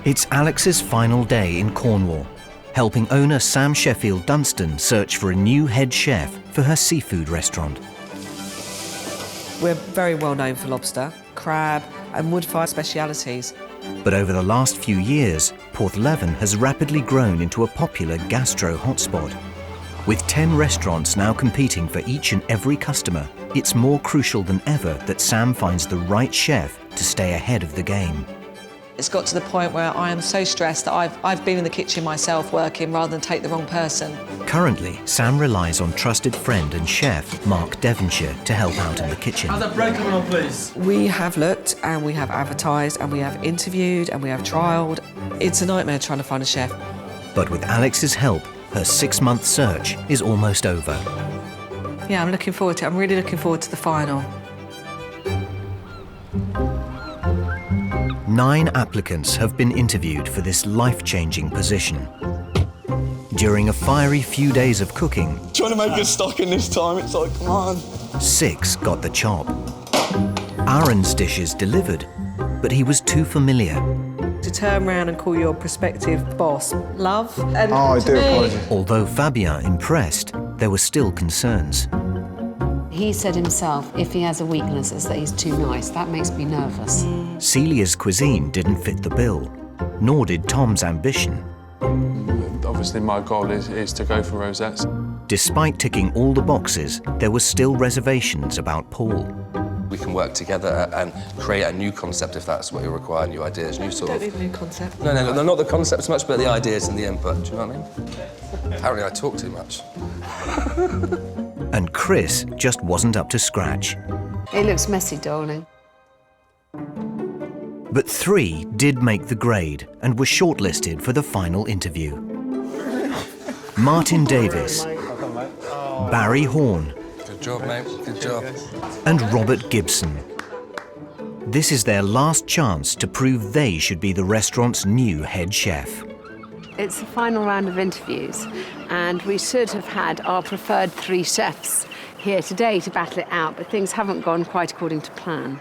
It's Alex's final day in Cornwall, helping owner Sam Sheffield Dunstan search for a new head chef for her seafood restaurant. We're very well known for lobster, crab and wood-fired specialities. But over the last few years, Porthleven has rapidly grown into a popular gastro hotspot. With 10 restaurants now competing for each and every customer, it's more crucial than ever that Sam finds the right chef to stay ahead of the game. It's got to the point where I am so stressed that I've been in the kitchen myself working rather than take the wrong person. Currently, Sam relies on trusted friend and chef Mark Devonshire to help out in the kitchen. How's that bread coming on, please? We have looked and we have advertised and we have interviewed and we have trialled. It's a nightmare trying to find a chef. But with Alex's help, her 6-month search is almost over. Yeah, I'm looking forward to it. I'm really looking forward to the final. 9 applicants have been interviewed for this life-changing position. During a fiery few days of cooking, Trying to make a stock in this time, it's like, come on. 6 got the chop. Aaron's dishes delivered, but he was too familiar. To turn around and call your prospective boss love. And I to do me, apologise. Although Fabien impressed, there were still concerns. He said himself, if he has a weakness, it's that he's too nice. That makes me nervous. Celia's cuisine didn't fit the bill, nor did Tom's ambition. Obviously, my goal is to go for rosettes. Despite ticking all the boxes, there were still reservations about Paul. We can work together and create a new concept if that's what you require, new ideas, new sort Don't of... need a new concept. No, not the concept so much, but the ideas and the input, do you know what I mean? Apparently I talk too much. And Chris just wasn't up to scratch. It looks messy, darling. But 3 did make the grade and were shortlisted for the final interview. Martin Davis, Barry Horn, Good job, mate, good job. and Robert Gibson. This is their last chance to prove they should be the restaurant's new head chef. It's the final round of interviews, and we should have had our preferred 3 chefs here today to battle it out, but things haven't gone quite according to plan.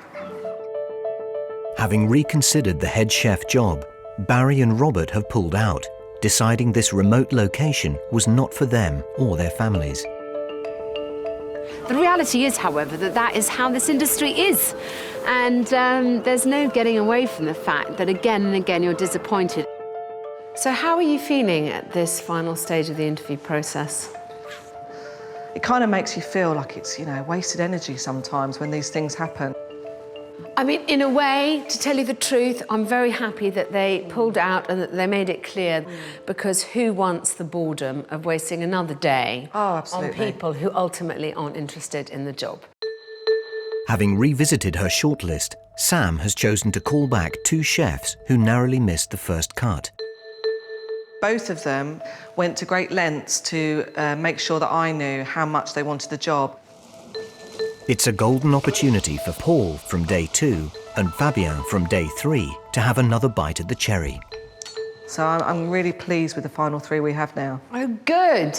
Having reconsidered the head chef job, Barry and Robert have pulled out, deciding this remote location was not for them or their families. The reality is, however, that is how this industry is. And there's no getting away from the fact that again and again you're disappointed. So how are you feeling at this final stage of the interview process? It kind of makes you feel like it's, wasted energy sometimes when these things happen. I mean, in a way, to tell you the truth, I'm very happy that they pulled out and that they made it clear, because who wants the boredom of wasting another day on people who ultimately aren't interested in the job? Having revisited her shortlist, Sam has chosen to call back 2 chefs who narrowly missed the first cut. Both of them went to great lengths to make sure that I knew how much they wanted the job. It's a golden opportunity for Paul from day 2 and Fabien from day 3 to have another bite at the cherry. So I'm really pleased with the final 3 we have now. Oh, good.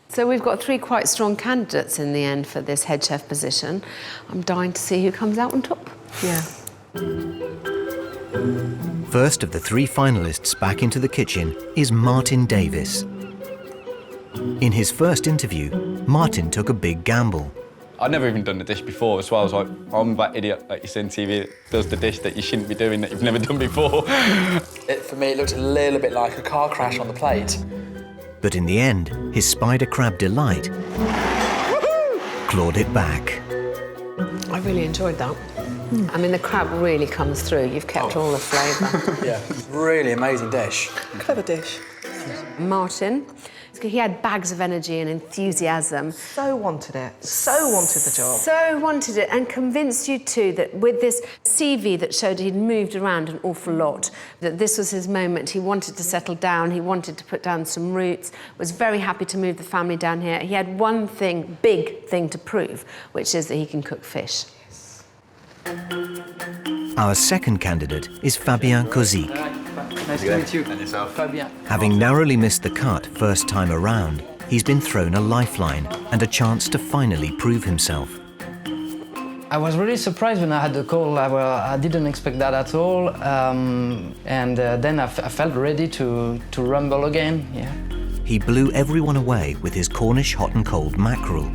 So we've got 3 quite strong candidates in the end for this head chef position. I'm dying to see who comes out on top. Yeah. First of the 3 finalists back into the kitchen is Martin Davis. In his first interview, Martin took a big gamble. I'd never even done the dish before as well. I was like, I'm that idiot that you see on TV that does the dish that you shouldn't be doing, that you've never done before. For me, it looked a little bit like a car crash on the plate. But in the end, his spider crab delight clawed it back. I really enjoyed that. I mean, the crab really comes through. You've kept all the flavour. Yeah, really amazing dish. Clever dish. Martin, he had bags of energy and enthusiasm. So wanted it. So wanted the job. So wanted it, and convinced you too that with this CV that showed he'd moved around an awful lot, that this was his moment. He wanted to settle down, he wanted to put down some roots, was very happy to move the family down here. He had one thing, big thing to prove, which is that he can cook fish. Our second candidate is Fabien Kozik. Nice to meet you. And yourself. Fabien. Having narrowly missed the cut first time around, he's been thrown a lifeline and a chance to finally prove himself. I was really surprised when I had the call. I didn't expect that at all. Then I felt ready to rumble again, yeah. He blew everyone away with his Cornish hot and cold mackerel.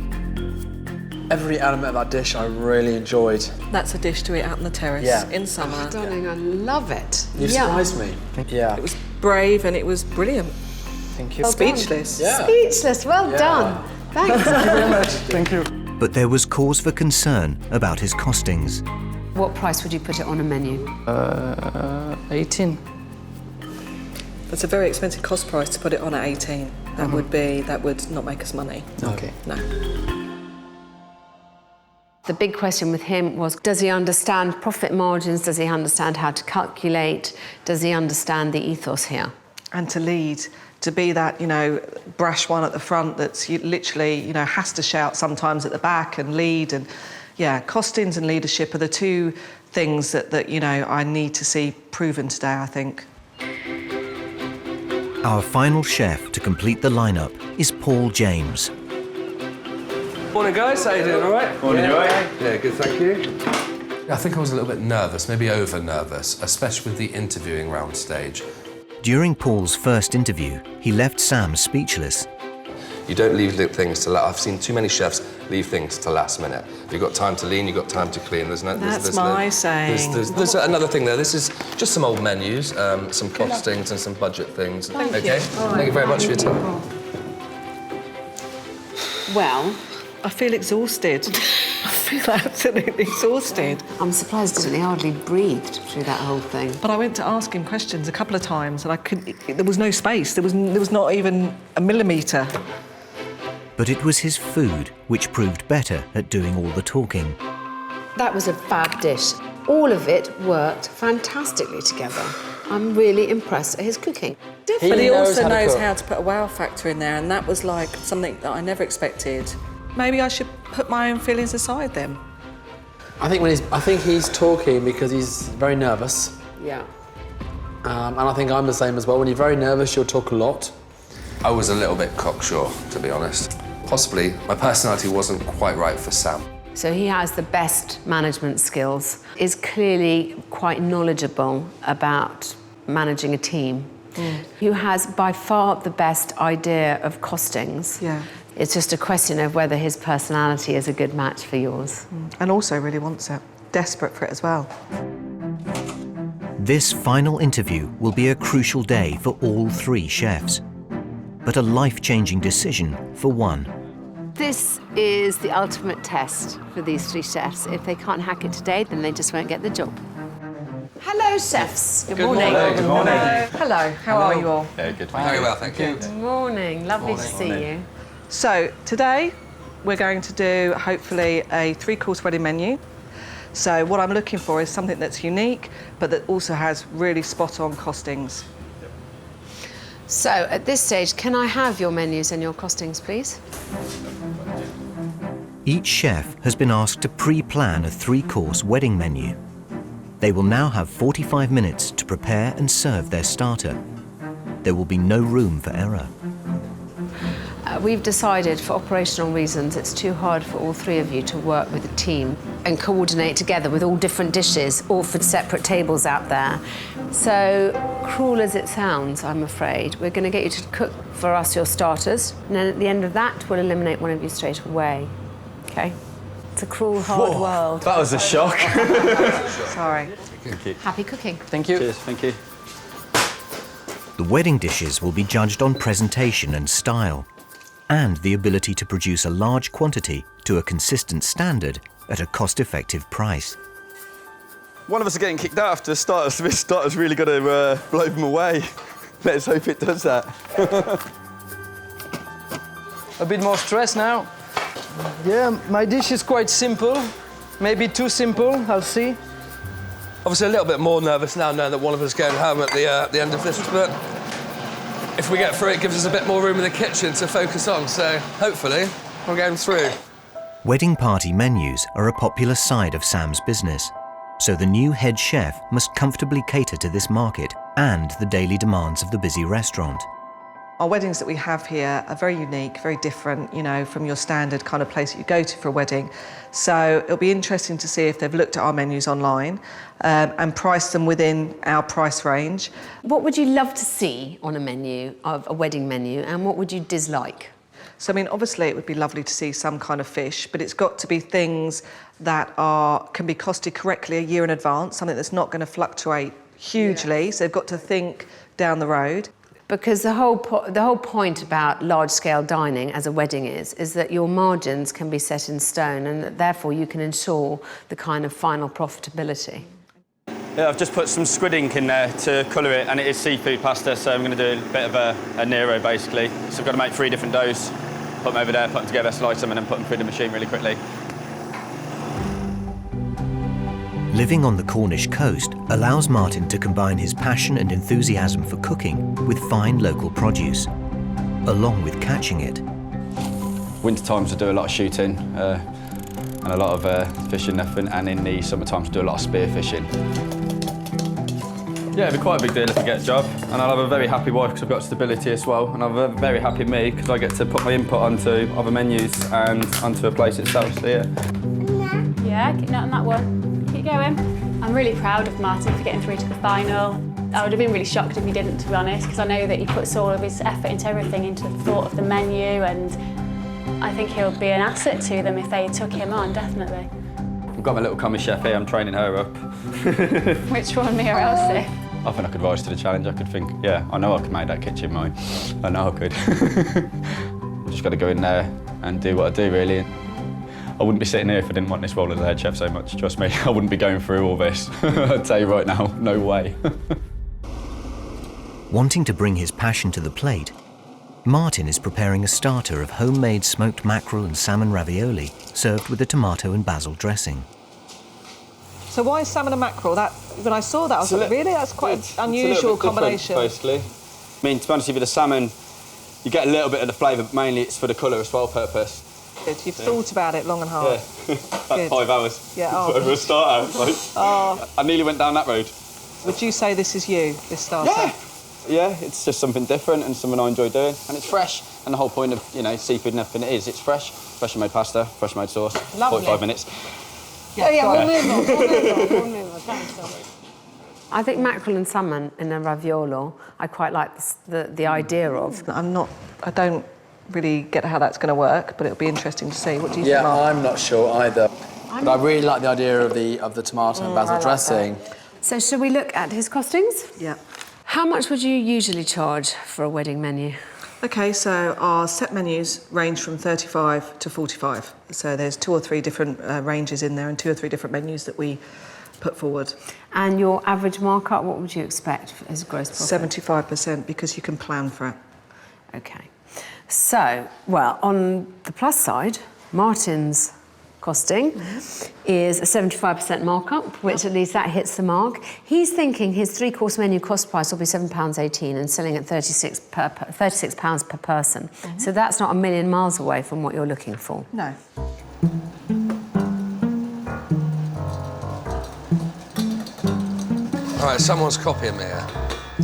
Every element of that dish I really enjoyed. That's a dish to eat out on the terrace in summer. Darling, I love it. You surprised me. Yeah. It was brave and it was brilliant. Thank you. Speechless. Yeah. Speechless, well done. Thanks. Thank you very much. Thank you. But there was cause for concern about his costings. What price would you put it on a menu? 18. It's a very expensive cost price to put it on at 18. That would not make us money. Okay. No. The big question with him was, does he understand profit margins? Does he understand how to calculate? Does he understand the ethos here? And to lead, to be that, brash one at the front that's literally, has to shout sometimes at the back and lead. And costings and leadership are the two things that I need to see proven today, I think. Our final chef to complete the lineup is Paul James. Morning, guys. How you doing? All right? Morning, you all right? Yeah, good, thank you. I think I was a little bit nervous, maybe over-nervous, especially with the interviewing round stage. During Paul's first interview, he left Sam speechless. You don't leave things to last. I've seen too many chefs leave things to last minute. You've got time to lean, you've got time to clean. There's saying. There's another thing there. This is just some old menus, some costings and some budget things. Thank you. Thank you very much for your time. Well, I feel exhausted. I feel absolutely exhausted. I'm surprised he hardly breathed through that whole thing. But I went to ask him questions a couple of times and there was no space. There was not even a millimetre. But it was his food which proved better at doing all the talking. That was a fab dish. All of it worked fantastically together. I'm really impressed at his cooking. But he also knows how to put a wow factor in there, and that was like something that I never expected. Maybe I should put my own feelings aside then. I think he's talking because he's very nervous. Yeah. And I think I'm the same as well. When you're very nervous, you'll talk a lot. I was a little bit cocksure, to be honest. Possibly my personality wasn't quite right for Sam. So he has the best management skills, is clearly quite knowledgeable about managing a team, who has by far the best idea of costings. Yeah. It's just a question of whether his personality is a good match for yours. And also really wants it. Desperate for it as well. This final interview will be a crucial day for all three chefs, but a life-changing decision for one. This is the ultimate test for these three chefs. If they can't hack it today, then they just won't get the job. Hello, chefs. Good morning. Good morning. Hello, how are you all? Yeah, good. Very well, thank you. Good morning. Lovely to see you. So today we're going to do hopefully a 3-course wedding menu. So what I'm looking for is something that's unique, but that also has really spot-on costings. So at this stage, can I have your menus and your costings, please? Each chef has been asked to pre-plan a 3-course wedding menu. They will now have 45 minutes to prepare and serve their starter. There will be no room for error. We've decided, for operational reasons, it's too hard for all three of you to work with a team and coordinate together with all different dishes, all for separate tables out there. So, cruel as it sounds, I'm afraid, we're going to get you to cook for us your starters, and then at the end of that, we'll eliminate one of you straight away. OK? It's a cruel, hard world. That was a shock. Sorry. Thank you. Happy cooking. Thank you. Cheers, thank you. The wedding dishes will be judged on presentation and style, and the ability to produce a large quantity to a consistent standard at a cost-effective price. One of us are getting kicked out after the starter, so this starter's really got to blow them away. Let's hope it does that. A bit more stress now. Yeah, my dish is quite simple. Maybe too simple, I'll see. Obviously a little bit more nervous now knowing that one of us is going home at the end of this, but if we get through, it gives us a bit more room in the kitchen to focus on, so hopefully we're going through. Wedding party menus are a popular side of Sam's business, so the new head chef must comfortably cater to this market and the daily demands of the busy restaurant. Our weddings that we have here are very unique, very different, you know, from your standard kind of place that you go to for a wedding. So it'll be interesting to see if they've looked at our menus online and priced them within our price range. What would you love to see on a menu, of a wedding menu, and what would you dislike? So, I mean, obviously it would be lovely to see some kind of fish, but it's got to be things that can be costed correctly a year in advance, something that's not going to fluctuate hugely. Yeah. So they've got to think down the road. Because the whole point about large-scale dining as a wedding is that your margins can be set in stone and that therefore you can ensure the kind of final profitability. Yeah, I've just put some squid ink in there to colour it, and it is seafood pasta, so I'm going to do a bit of a Nero, basically. So I've got to make 3 different doughs, put them over there, put them together, slice them, and then put them through the machine really quickly. Living on the Cornish coast allows Martin to combine his passion and enthusiasm for cooking with fine local produce, along with catching it. Winter times I do a lot of shooting and a lot of fishing, and in the summer times I do a lot of spear fishing. Yeah, it'd be quite a big deal if I get a job, and I'll have a very happy wife because I've got stability as well, and I'll have a very happy me because I get to put my input onto other menus and onto a place itself, so yeah. Yeah, keep noting that one. Keep going. I'm really proud of Martin for getting through to the final. I would have been really shocked if he didn't, to be honest, because I know that he puts all of his effort into everything, into the thought of the menu, and I think he'll be an asset to them if they took him on, definitely. I've got my little commie chef here, I'm training her up. Which one, me or Elsie? I think I could rise to the challenge. I could think, yeah, I know I could make that kitchen mine. I know I could. Just got to go in there and do what I do, really. I wouldn't be sitting here if I didn't want this role as the head chef so much, trust me. I wouldn't be going through all this. I'd tell you right now, no way. Wanting to bring his passion to the plate, Martin is preparing a starter of homemade smoked mackerel and salmon ravioli served with a tomato and basil dressing. So why salmon and mackerel? When I saw that, I was like, really? That's quite an unusual combination. Basically. I mean, to be honest with you, the salmon, you get a little bit of the flavour, but mainly it's for the colour as well purpose. Good. You've thought about it long and hard. Yeah, about 5 hours. Yeah, for a starter. Like, I nearly went down that road. Would you say this is you, this starter? Yeah. Yeah, it's just something different and something I enjoy doing. And it's fresh. And the whole point of, you know, seafood and everything it's fresh. Freshly made pasta, freshly made sauce. Lovely. 45 minutes. Yeah, we'll move on. Thanks. I think mackerel and salmon in a raviolo, I quite like the idea of. I don't really get how that's going to work, but it'll be interesting to see. What do you think, Yeah, Mark? I'm not sure either. But I really like the idea of the tomato and basil dressing. So shall we look at his costings? Yeah. How much would you usually charge for a wedding menu? OK, so our set menus range from 35 to 45. So there's 2 or 3 different ranges in there and 2 or 3 different menus that we put forward. And your average markup, what would you expect as gross profit? 75%, because you can plan for it. OK. So, well, on the plus side, Martin's costing is a 75% markup, which at least that hits the mark. He's thinking his 3-course menu cost price will be £7.18 and selling at £36 per person. So that's not a million miles away from what you're looking for. No. All right, someone's copying me here.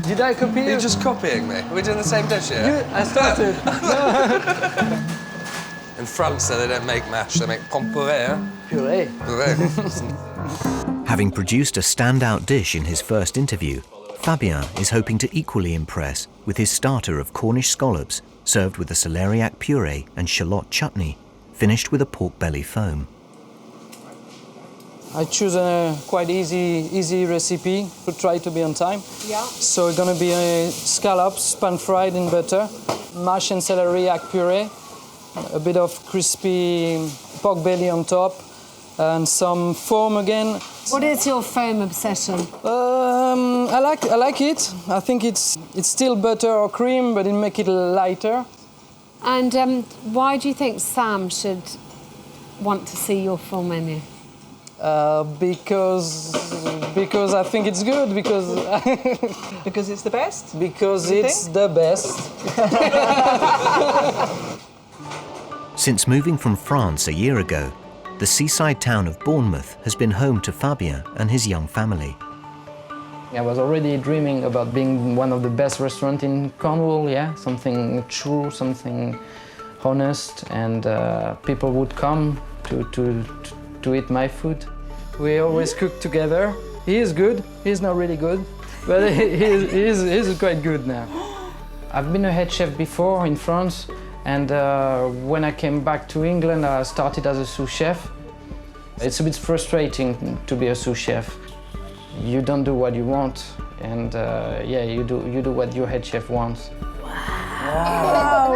Did I copy you? You're just copying me. Are we doing the same dish here? I started. In France, they don't make mash, they make pommes Puree. Having produced a standout dish in his first interview, Fabien is hoping to equally impress with his starter of Cornish scallops served with a celeriac puree and shallot chutney, finished with a pork belly foam. I choose a quite easy recipe to try to be on time. Yeah. So it's gonna be scallops pan-fried in butter, mash and celeriac puree, a bit of crispy pork belly on top, and some foam again. What is your foam obsession? I like it. I think it's still butter or cream, but it make it lighter. And why do you think Sam should want to see your full menu? Because I think it's good, because Because it's the best? because it's the best. Since moving from France a year ago, the seaside town of Bournemouth has been home to Fabien and his young family. I was already dreaming about being one of the best restaurants in Cornwall, yeah, something true, something honest, and people would come to eat my food. We always cook together. He is good, he's not really good, but he's quite good now. I've been a head chef before in France, and when I came back to England, I started as a sous chef. It's a bit frustrating to be a sous chef. You don't do what you want, and yeah, you do what your head chef wants. Wow.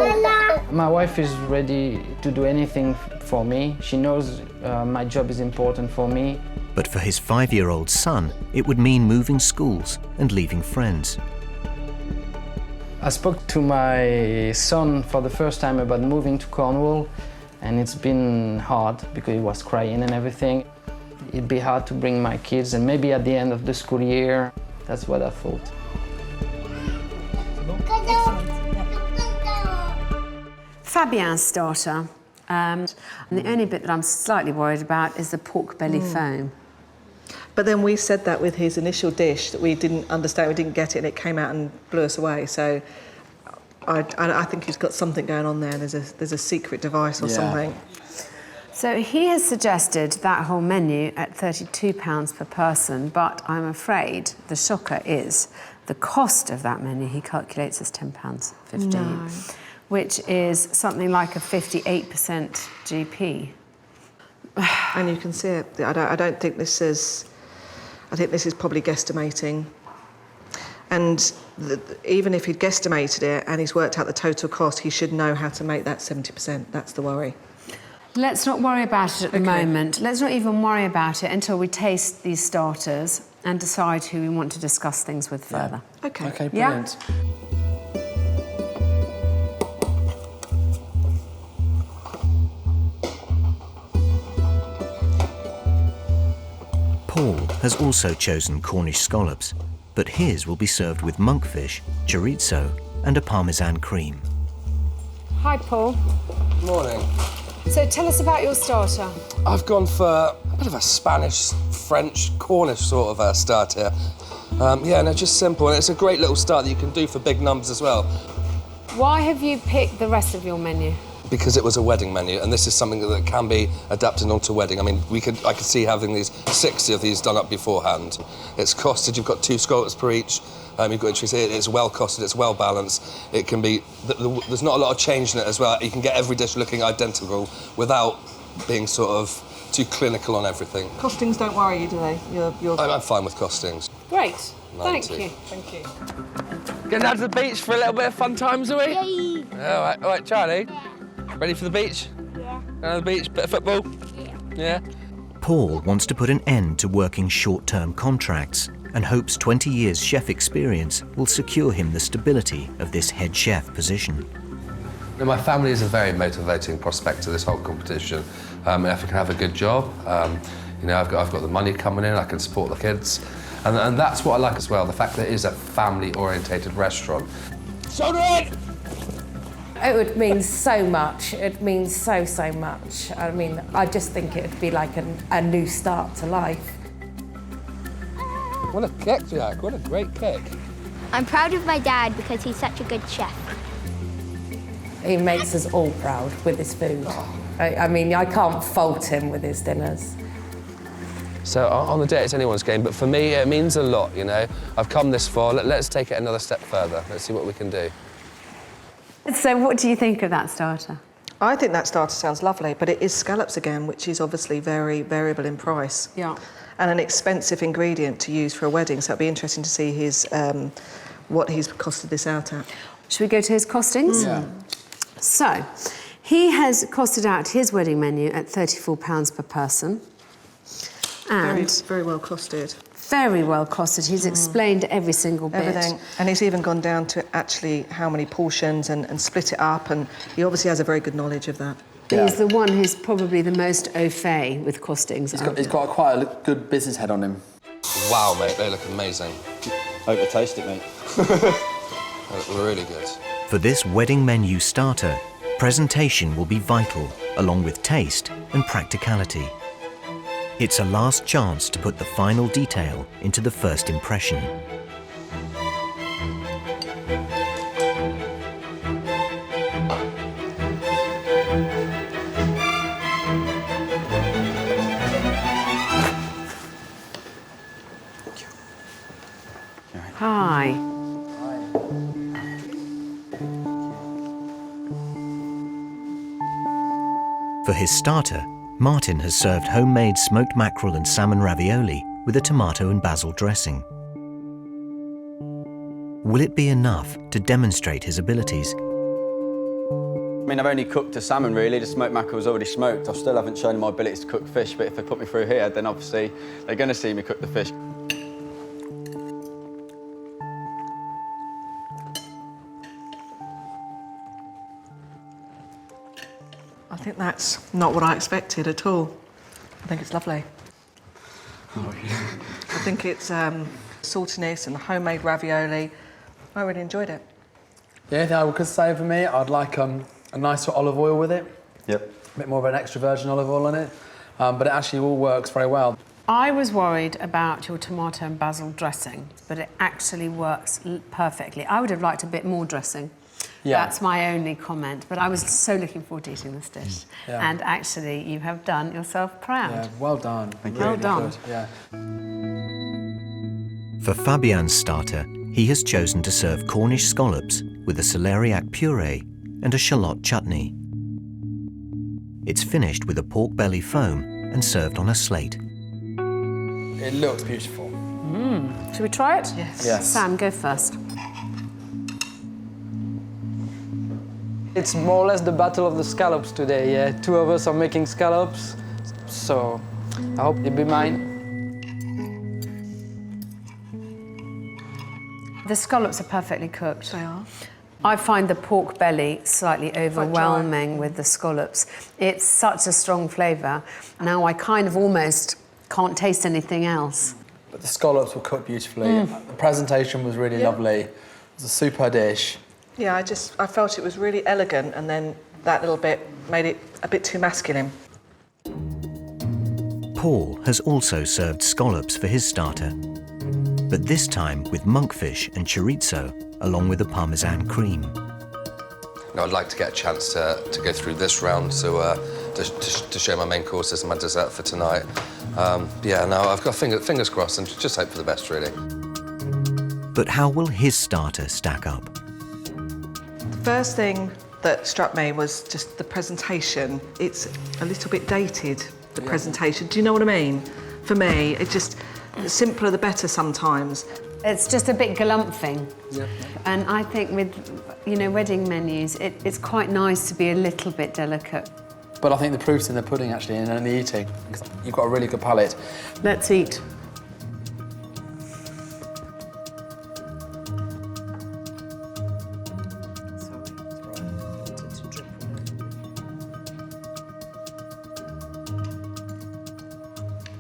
My wife is ready to do anything for me. She knows my job is important for me. But for his 5-year-old son, it would mean moving schools and leaving friends. I spoke to my son for the first time about moving to Cornwall, and it's been hard because he was crying and everything. It'd be hard to bring my kids, and maybe at the end of the school year, that's what I thought. Fabien's starter. And the only bit that I'm slightly worried about is the pork belly foam. But then we said that with his initial dish that we didn't understand, we didn't get it, and it came out and blew us away. So I think he's got something going on there. There's a secret device or something. So he has suggested that whole menu at £32 per person, but I'm afraid the shocker is the cost of that menu he calculates as £10.15, which is something like a 58% GP. And you can see it. I don't think this is... I think this is probably guesstimating. And even if he'd guesstimated it and he's worked out the total cost, he should know how to make that 70%. That's the worry. Let's not worry about it at the moment. Let's not even worry about it until we taste these starters and decide who we want to discuss things with further. OK. OK, brilliant. Paul has also chosen Cornish scallops, but his will be served with monkfish, chorizo and a Parmesan cream. Hi, Paul. Morning. So tell us about your starter. I've gone for a bit of a Spanish, French, Cornish sort of start here. Yeah, no, just simple, and it's a great little start that you can do for big numbers as well. Why have you picked the rest of your menu? Because it was a wedding menu, and this is something that can be adapted onto a wedding. I mean, I could see having these 60 of these done up beforehand. It's costed, you've got 2 scallops per each. You've got entries here, it's well costed, it's well balanced. It can be, there's not a lot of change in it as well. You can get every dish looking identical without being sort of too clinical on everything. Costings don't worry you, do they? I'm fine with costings. Great. 90. Thank you. Thank you. Getting out to the beach for a little bit of fun times, are we? Yay! All right, Charlie. Yeah. Ready for the beach? Yeah. Down the beach, bit of football? Yeah. Paul wants to put an end to working short-term contracts and hopes 20 years chef experience will secure him the stability of this head chef position. Now, my family is a very motivating prospect to this whole competition. If I can have a good job, you know, I've got the money coming in, I can support the kids, and that's what I like as well, the fact that it is a family-orientated restaurant. It would mean so much. It means so much. I mean, I just think it would be like a new start to life. What a kick, Jack. What a great kick. I'm proud of my dad because he's such a good chef. He makes us all proud with his food. I mean, I can't fault him with his dinners. So on the day, it's anyone's game, but for me, it means a lot, you know. I've come this far, let's take it another step further. Let's see what we can do. So what do you think of that starter? I think that starter sounds lovely, but it is scallops again, which is obviously very variable in price. Yeah. And an expensive ingredient to use for a wedding, so it'd be interesting to see his what he's costed this out at. Should we go to his costings? Yeah. So, he has costed out his wedding menu at £34 per person. And very well costed. very well costed. He's explained every single bit. Everything. And he's even gone down to actually how many portions and split it up, and he obviously has a very good knowledge of that. Yeah. He's the one who's probably the most au fait with costings. He's got quite a good business head on him. Wow, mate, they look amazing. Hope to taste it, mate. They look really good. For this wedding menu starter, presentation will be vital, along with taste and practicality. It's a last chance to put the final detail into the first impression. Hi. For his starter, Martin has served homemade smoked mackerel and salmon ravioli with a tomato and basil dressing. Will it be enough to demonstrate his abilities? I mean, I've only cooked a salmon really, the smoked mackerel's already smoked. I still haven't shown my abilities to cook fish, but if they put me through here, then obviously they're going to see me cook the fish. I think that's not what I expected at all. I think it's lovely. Oh, yeah. I think it's saltiness and the homemade ravioli. I really enjoyed it. The only thing I could say for me, I'd like a nice olive oil with it. Yep. A bit more of an extra virgin olive oil on it. But it actually all works very well. I was worried about your tomato and basil dressing, but it actually works perfectly. I would have liked a bit more dressing. Yeah. That's my only comment, but I was so looking forward to eating this dish. Yeah. And actually, you have done yourself proud. Yeah, well done. Thank you. Well done. Good, yeah. For Fabian's starter, he has chosen to serve Cornish scallops with a celeriac puree and a shallot chutney. It's finished with a pork belly foam and served on a slate. It looks beautiful. Should we try it? Yes. Yes. Sam, go first. It's more or less the battle of the scallops today. Yeah, two of us are making scallops, so I hope it'll be mine. The scallops are perfectly cooked. They are. I find the pork belly slightly overwhelming with the scallops. It's such a strong flavour. Now I kind of almost can't taste anything else. But the scallops were cooked beautifully. The presentation was really lovely. It was a super dish. Yeah, I felt it was really elegant, and then that little bit made it a bit too masculine. Paul has also served scallops for his starter, but this time with monkfish and chorizo, along with the Parmesan cream. Now, I'd like to get a chance to go through this round, so to show my main courses and my dessert for tonight. Yeah, now I've got fingers crossed and just hope for the best, really. But how will his starter stack up? The first thing that struck me was just the presentation. It's a little bit dated, the presentation. Do you know what I mean? For me, it just, the simpler the better sometimes. It's just a bit galumphing. Yeah. And I think with, wedding menus, it's quite nice to be a little bit delicate. But I think the proof's in the pudding, actually, and in the eating. Because you've got a really good palate. Let's eat.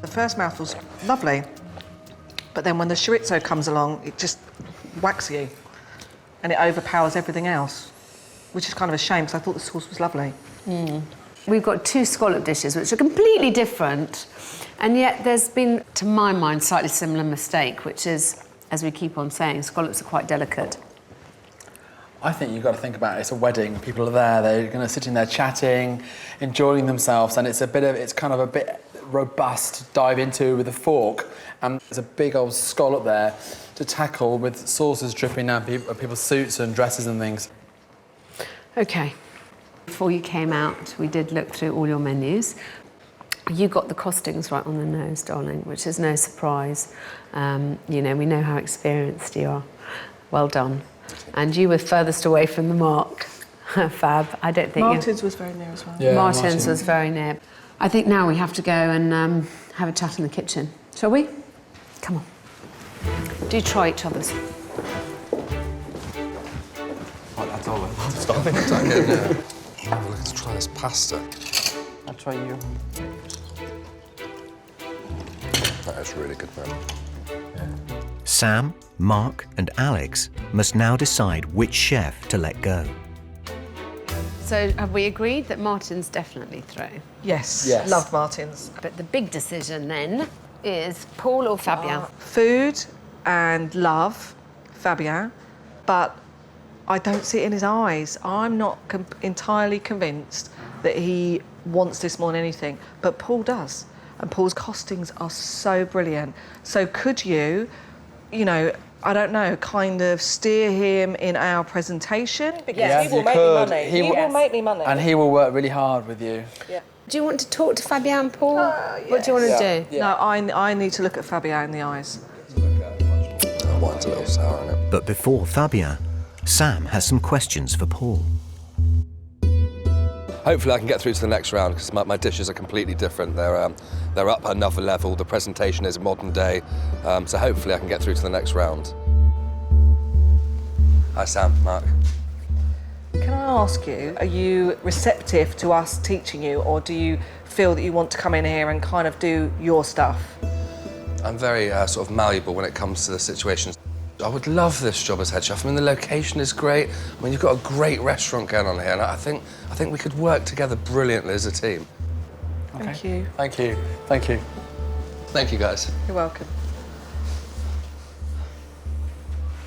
The first mouthful's lovely, but then when the chorizo comes along, it just whacks you and it overpowers everything else, which is kind of a shame because I thought the sauce was lovely. We've got two scallop dishes which are completely different, and yet there's been, to my mind, slightly similar mistake, which is, as we keep on saying, scallops are quite delicate. I think you've got to think about it. It's a wedding. People are there. They're going to sit in there chatting, enjoying themselves, and it's kind of a bit robust to dive into with a fork. And there's a big old scallop there to tackle with sauces dripping down people's suits and dresses and things. OK. Before you came out, we did look through all your menus. You got the costings right on the nose, darling, which is no surprise. We know how experienced you are. Well done. And you were furthest away from the mark, Fab. I don't think Martin's was very near as well. Yeah, Martin's was very near. I think now we have to go and have a chat in the kitchen. Shall we? Come on. Do try each other's. That's all right. Stop it. Let's try this pasta. I'll try you. That is really good, man. Sam, Mark and Alex must now decide which chef to let go. So have we agreed that Martin's definitely through? Yes. Yes. Loved Martin's. But the big decision then is Paul or Fabien? Food and love, Fabien, but I don't see it in his eyes. I'm not entirely convinced that he wants this more than anything, but Paul does. And Paul's costings are so brilliant. So could you know, I don't know, kind of steer him in our presentation? Because Yes, he will you make could. me money. He will make me money. And he will work really hard with you. Yeah. Do you want to talk to Fabien and Paul? What do you want to do? No, I need to look at Fabien in the eyes. Wine's a little sour in it. But before Fabien, Sam has some questions for Paul. Hopefully I can get through to the next round because my dishes are completely different. They're up another level. The presentation is modern day. So hopefully I can get through to the next round. Hi Sam, Mark. Can I ask you, are you receptive to us teaching you, or do you feel that you want to come in here and kind of do your stuff? I'm very sort of malleable when it comes to the situations. I would love this job as head chef. I mean, the location is great. I mean, you've got a great restaurant going on here, and I think we could work together brilliantly as a team. Thank you. Thank you. Thank you. Thank you, guys. You're welcome.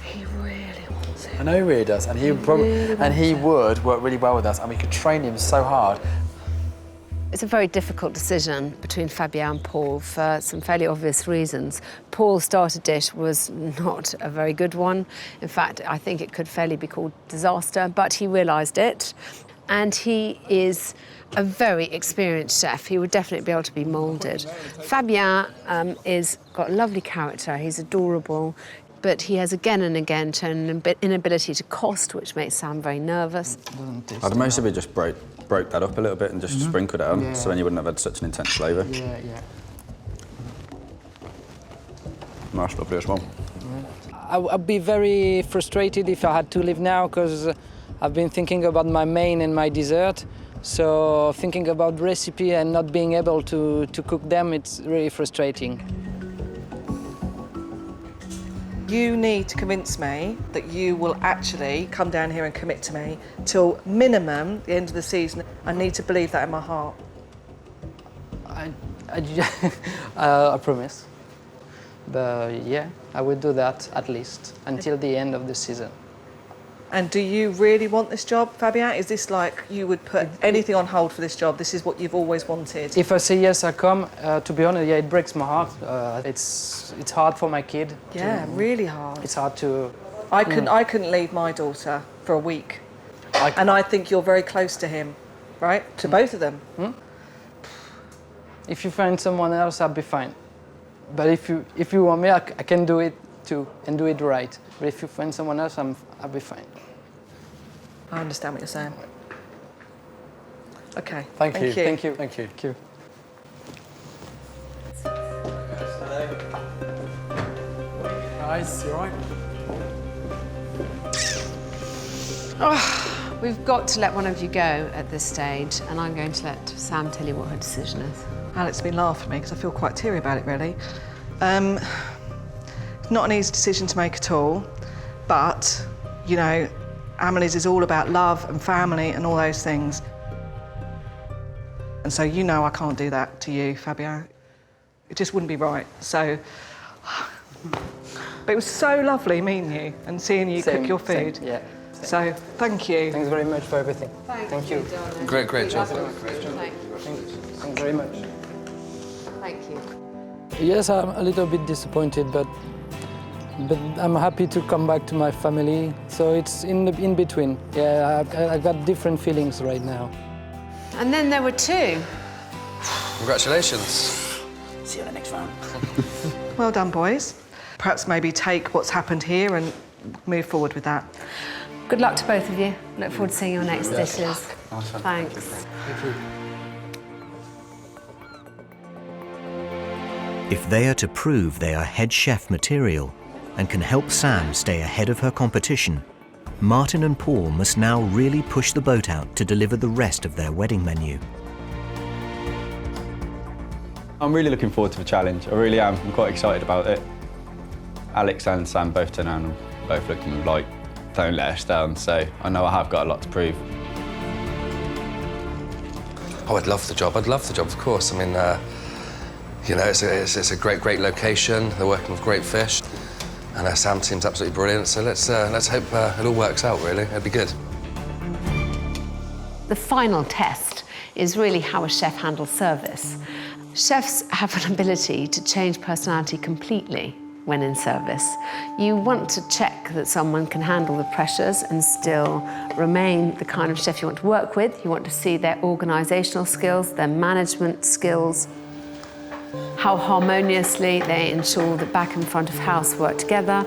He really wants it. I know he really does, and he would work really well with us, and we could train him so hard. It's a very difficult decision between Fabien and Paul for some fairly obvious reasons. Paul's starter dish was not a very good one. In fact, I think it could fairly be called disaster, but he realised it. And he is a very experienced chef. He would definitely be able to be moulded. Fabien is got a lovely character. He's adorable, but he has again and again shown an inability to cost, which makes Sam very nervous. I'd mostly just broke that up a little bit and just sprinkled it on, so then you wouldn't have had such an intense flavour. Yeah, yeah. Nice, lovely as well. I'd be very frustrated if I had to leave now because I've been thinking about my main and my dessert. So thinking about recipe and not being able to cook them, it's really frustrating. You need to convince me that you will actually come down here and commit to me till minimum the end of the season. I need to believe that in my heart. I promise. But yeah, I will do that at least until the end of the season. And do you really want this job, Fabien? Is this like you would put anything on hold for this job? This is what you've always wanted? If I say yes, I come. To be honest, yeah, it breaks my heart. It's hard for my kid. Yeah, really hard. It's hard to... I couldn't leave my daughter for a week. And I think you're very close to him, right? To both of them. If you find someone else, I'll be fine. But if you want me, I can do it too and do it right. But if you find someone else, I'll be fine. I understand what you're saying. Okay. Thank you. Thank you. Thank you. Thank you. Guys, you all right? We've got to let one of you go at this stage, and I'm going to let Sam tell you what her decision is. Alex has been laughing at me because I feel quite teary about it, really. Not an easy decision to make at all, but, you know, Amelies is all about love and family and all those things. And so you know I can't do that to you, Fabien. It just wouldn't be right, so... But it was so lovely meeting you and seeing you cook your food. Same, yeah. So, thank you. Thanks very much for everything. Thank you. Great job. Thanks very much. Thank you. Yes, I'm a little bit disappointed, but I'm happy to come back to my family. So it's in between. Yeah, I've got different feelings right now. And then there were two. Congratulations. See you in the next round. Well done, boys. Perhaps maybe take what's happened here and move forward with that. Good luck to both of you. Look forward to seeing your next dishes. Thanks. Thank you. If they are to prove they are head chef material and can help Sam stay ahead of her competition, Martin and Paul must now really push the boat out to deliver the rest of their wedding menu. I'm really looking forward to the challenge. I really am. I'm quite excited about it. Alex and Sam both turned around and both looking like don't let us down, so I know I have got a lot to prove. Oh, I'd love the job. I'd love the job, of course. I mean, you know, it's a great location. They're working with great fish, and our Sam team's absolutely brilliant. So let's hope it all works out. Really, it'd be good. The final test is really how a chef handles service. Chefs have an ability to change personality completely when in service. You want to check that someone can handle the pressures and still remain the kind of chef you want to work with. You want to see their organisational skills, their management skills, how harmoniously they ensure that back and front of house work together.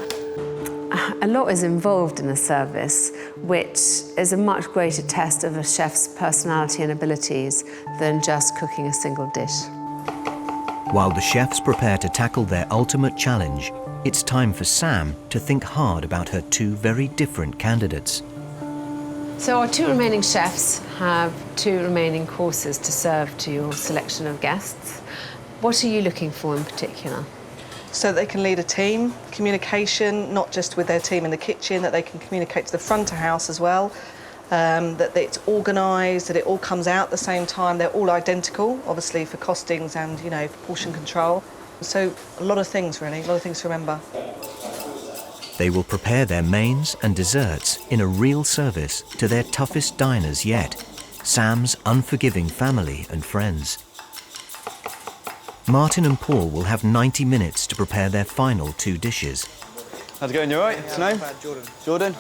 A lot is involved in a service, which is a much greater test of a chef's personality and abilities than just cooking a single dish. While the chefs prepare to tackle their ultimate challenge, it's time for Sam to think hard about her two very different candidates. So our two remaining chefs have two remaining courses to serve to your selection of guests. What are you looking for in particular? So that they can lead a team, communication, not just with their team in the kitchen, that they can communicate to the front of house as well, that it's organised, that it all comes out at the same time. They're all identical, obviously, for costings and, you know, portion control. So a lot of things, really, a lot of things to remember. They will prepare their mains and desserts in a real service to their toughest diners yet, Sam's unforgiving family and friends. Martin and Paul will have 90 minutes to prepare their final two dishes. How's it going? You all right? What's your name? Jordan.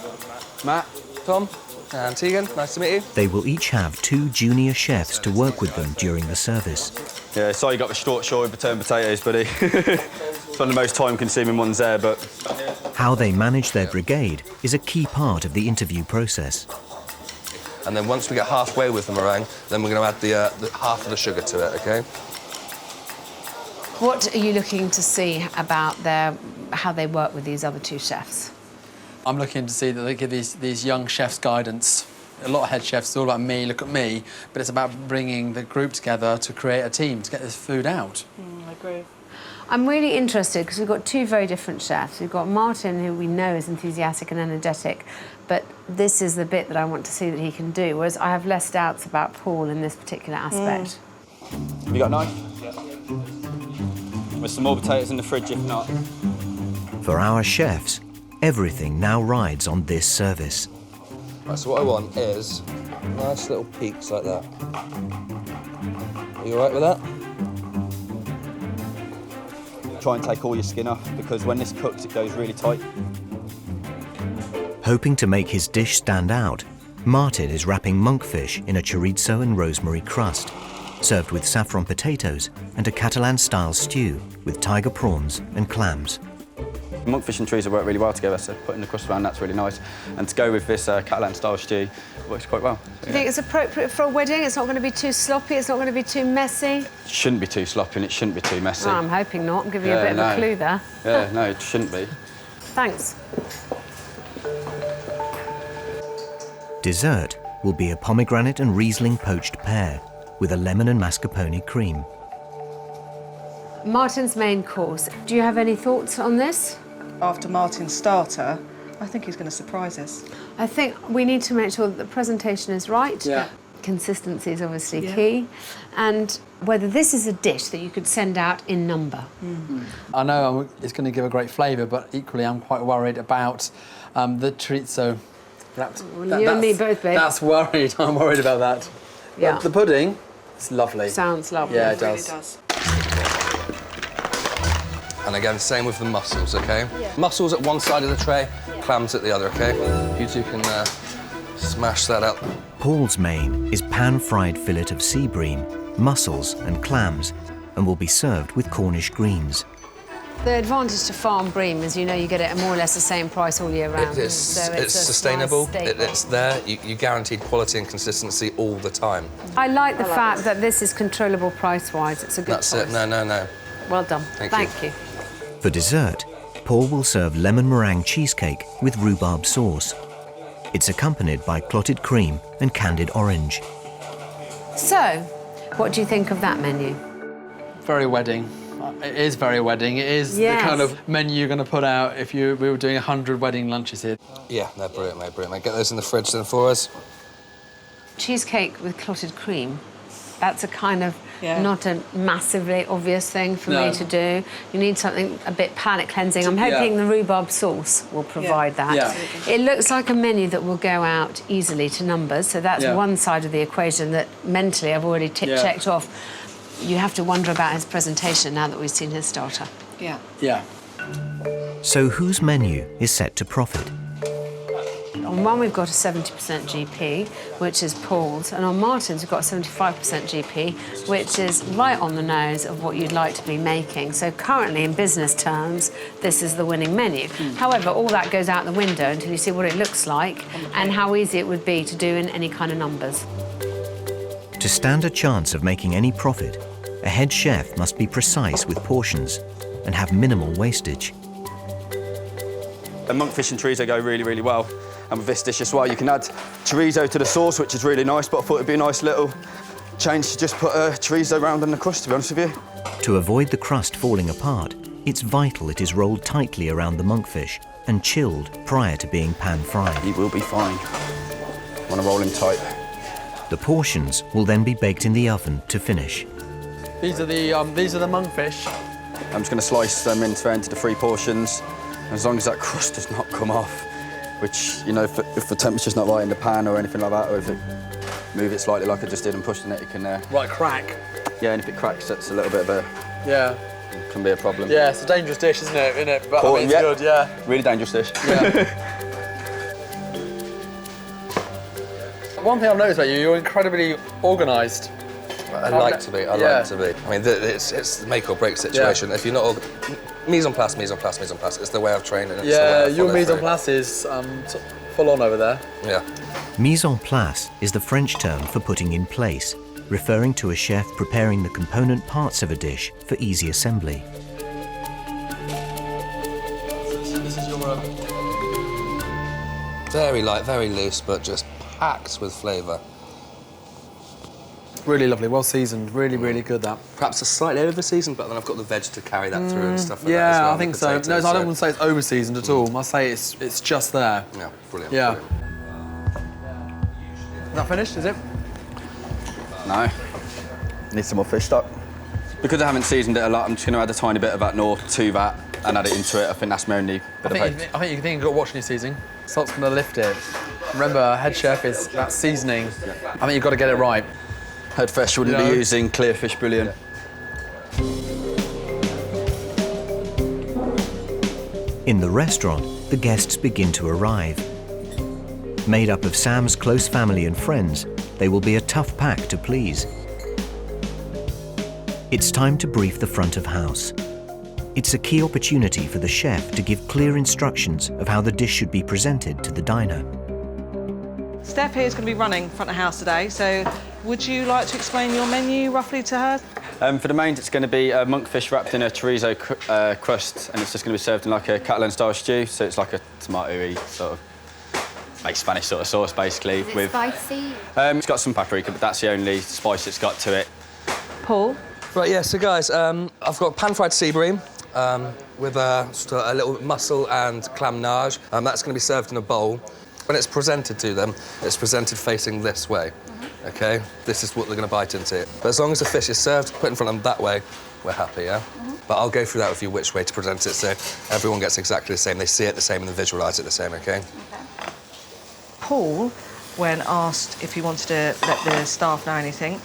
Matt, Tom, and Tegan. Nice to meet you. They will each have two junior chefs to work with them during the service. Yeah, sorry you got the short return potatoes, buddy. It's one of the most time-consuming ones there, but... How they manage their brigade is a key part of the interview process. And then once we get halfway with the meringue, then we're going to add the half of the sugar to it, OK? What are you looking to see about how they work with these other two chefs? I'm looking to see that they give these young chefs guidance. A lot of head chefs, it's all about me, look at me, but it's about bringing the group together to create a team, to get this food out. I agree. I'm really interested because we've got two very different chefs. We've got Martin, who we know is enthusiastic and energetic, but this is the bit that I want to see that he can do, whereas I have less doubts about Paul in this particular aspect. Have you got a knife? Yeah. With some more potatoes in the fridge, if not. For our chefs, everything now rides on this service. Right, so what I want is nice little peaks like that. Are you all right with that? Try and take all your skin off, because when this cooks, it goes really tight. Hoping to make his dish stand out, Martin is wrapping monkfish in a chorizo and rosemary crust, served with saffron potatoes and a Catalan-style stew with tiger prawns and clams. Monkfish and chorizo work really well together, so putting the crust around, that's really nice. And to go with this Catalan-style stew, works quite well. So, Do you think it's appropriate for a wedding? It's not going to be too sloppy, it's not going to be too messy? It shouldn't be too sloppy and it shouldn't be too messy. Well, I'm hoping not. I'm giving you a bit of a clue there. Yeah, no, it shouldn't be. Thanks. Dessert will be a pomegranate and Riesling poached pear with a lemon and mascarpone cream. Martin's main course. Do you have any thoughts on this? After Martin's starter, I think he's going to surprise us. I think we need to make sure that the presentation is right. Yeah. Consistency is obviously key. And whether this is a dish that you could send out in number. I know it's going to give a great flavour, but equally I'm quite worried about the chorizo. You and me both, babe. That's worried. I'm worried about that. Yeah. But the pudding, it's lovely. Sounds lovely. Yeah, it does. Really does. And again, same with the mussels, OK? Yeah. Mussels at one side of the tray, clams at the other, OK? You two can smash that up. Paul's main is pan-fried fillet of sea bream, mussels and clams, and will be served with Cornish greens. The advantage to farm bream is, you know, you get it at more or less the same price all year round. It's sustainable, nice it's there, you guaranteed quality and consistency all the time. I like the fact that this is controllable price-wise. It's a good That's choice. it, no. Well done. Thank you. For dessert, Paul will serve lemon meringue cheesecake with rhubarb sauce. It's accompanied by clotted cream and candied orange. So, what do you think of that menu? Very wedding. It is very wedding. It is the kind of menu you're going to put out if we were doing 100 wedding lunches here. Yeah, they're brilliant, mate, brilliant, mate. Get those in the fridge then for us. Cheesecake with clotted cream. That's a kind of not a massively obvious thing for me to do. You need something a bit palate cleansing. I'm hoping the rhubarb sauce will provide that. Yeah. It looks like a menu that will go out easily to numbers, so that's one side of the equation that mentally I've already checked off. You have to wonder about his presentation now that we've seen his starter. Yeah. Yeah. So whose menu is set to profit? On one we've got a 70% GP, which is Paul's, and on Martin's we've got a 75% GP, which is right on the nose of what you'd like to be making. So currently, in business terms, this is the winning menu. However, all that goes out the window until you see what it looks like and how easy it would be to do in any kind of numbers. To stand a chance of making any profit, a head chef must be precise with portions and have minimal wastage. The monkfish and chorizo go really, really well. And with this dish as well, you can add chorizo to the sauce, which is really nice, but I thought it'd be a nice little change to just put chorizo around on the crust, to be honest with you. To avoid the crust falling apart, it's vital it is rolled tightly around the monkfish and chilled prior to being pan-fried. He will be fine. Want to roll him tight. The portions will then be baked in the oven to finish. These are the monkfish. I'm just going to slice them into the 3 portions. As long as that crust does not come off, which, you know, if the temperature's not right in the pan or anything like that, or if it move it slightly like I just did and pushed in it, it can... Right, crack. Yeah, and if it cracks, that's a little bit of a... Yeah. Can be a problem. Yeah, it's a dangerous dish, isn't it? But I mean, it's good, yeah. Really dangerous dish. Yeah. One thing I've noticed about you, you're incredibly organised. I like to be. I like to be. I mean, it's the make or break situation. If you're not mise en place, mise en place, mise en place. It's the way of training. Yeah, your mise en place is full on over there. Yeah. Mise en place is the French term for putting in place, referring to a chef preparing the component parts of a dish for easy assembly. This is your... Very light, very loose, but just packed with flavour. Really lovely, well seasoned, really, really good that. Perhaps a slightly over seasoned, but then I've got the veg to carry that through and stuff like that as Yeah, well. I think so. No, I don't want to say it's over seasoned at all. I say it's just there. Yeah, brilliant. Yeah. Brilliant. Is that finished, is it? No. Need some more fish stock. Because I haven't seasoned it a lot, I'm just going to add a tiny bit of that Knorr to that and add it into it. I think that's my only bit of hope. I think you've got watching your seasoning. Salt's going to lift it. Remember, head chef is that seasoning. I think you've got to get it right. Head chef wouldn't be using clear fish bouillon. In the restaurant, the guests begin to arrive. Made up of Sam's close family and friends, they will be a tough pack to please. It's time to brief the front of house. It's a key opportunity for the chef to give clear instructions of how the dish should be presented to the diner. Steph here is going to be running front of house today, so would you like to explain your menu roughly to her? For the mains, it's going to be monkfish wrapped in a chorizo crust, and it's just going to be served in like a Catalan-style stew, so it's like a tomato-y sort of like Spanish sort of sauce, basically. Is it spicy? It's got some paprika, but that's the only spice it's got to it. Paul? Right, yeah, so guys, I've got pan-fried sea bream with just a little mussel and clam nage. That's going to be served in a bowl. When it's presented to them, it's presented facing this way, OK? This is what they're going to bite into. But as long as the fish is served, put in front of them that way, we're happy, yeah? But I'll go through that with you which way to present it so everyone gets exactly the same. They see it the same and they visualise it the same, OK? Paul, when asked if he wanted to let the staff know anything,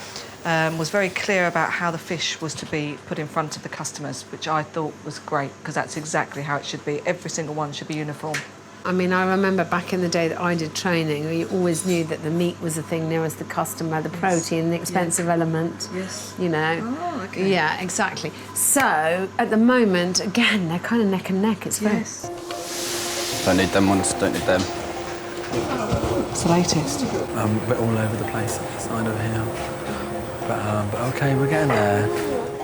was very clear about how the fish was to be put in front of the customers, which I thought was great, because that's exactly how it should be. Every single one should be uniform. I mean, I remember back in the day that I did training, you always knew that the meat was the thing nearest the customer, the protein, the expensive element. Yes. You know. Oh, OK. Yeah, exactly. So, at the moment, again, they're kind of neck and neck. It's very... Don't need them ones, don't need them. It's the latest. A bit all over the place, side over here. But OK, we're getting there.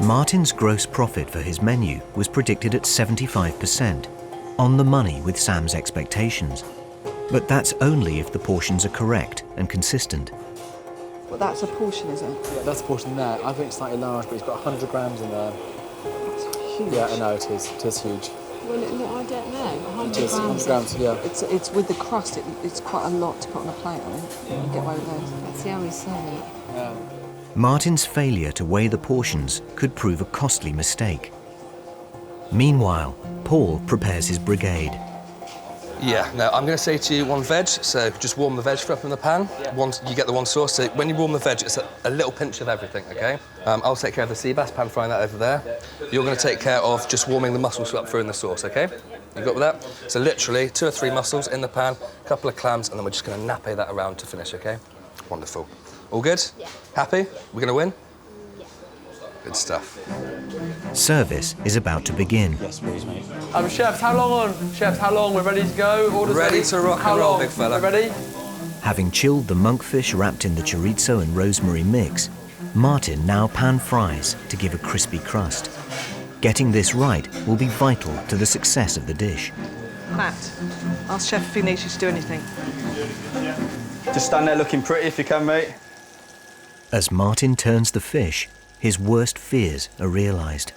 Martin's gross profit for his menu was predicted at 75%, on the money with Sam's expectations. But that's only if the portions are correct and consistent. Well, that's a portion, is it? Yeah, that's a portion there. I think it's slightly large, but it's got 100 grams in there. It's huge. Yeah, I know it is. It is huge. Well, I don't know. 100 It is 100 grams, yeah. It's with the crust, it's quite a lot to put on a plate, I think. You get away with those. Let's see how we serve it. Yeah. Martin's failure to weigh the portions could prove a costly mistake. Meanwhile, Paul prepares his brigade. Yeah, now I'm going to say to you one veg, so just warm the veg up in the pan. You get the one sauce, so when you warm the veg, it's a little pinch of everything, OK? I'll take care of the sea bass, pan frying that over there. You're going to take care of just warming the mussels up through in the sauce, OK? You got with that? So literally 2 or 3 mussels in the pan, a couple of clams, and then we're just going to nappe that around to finish, OK? Wonderful. All good? Yeah. Happy? We're going to win? Yeah. Good stuff. Service is about to begin. Yes, please, mate. Chefs, how long on? Chefs, how long? We're ready to go? Orders ready to rock and roll, big fella. We're ready? Having chilled the monkfish wrapped in the chorizo and rosemary mix, Martin now pan fries to give a crispy crust. Getting this right will be vital to the success of the dish. Matt, ask Chef if he needs you to do anything. Just stand there looking pretty if you can, mate. As Martin turns the fish, his worst fears are realised.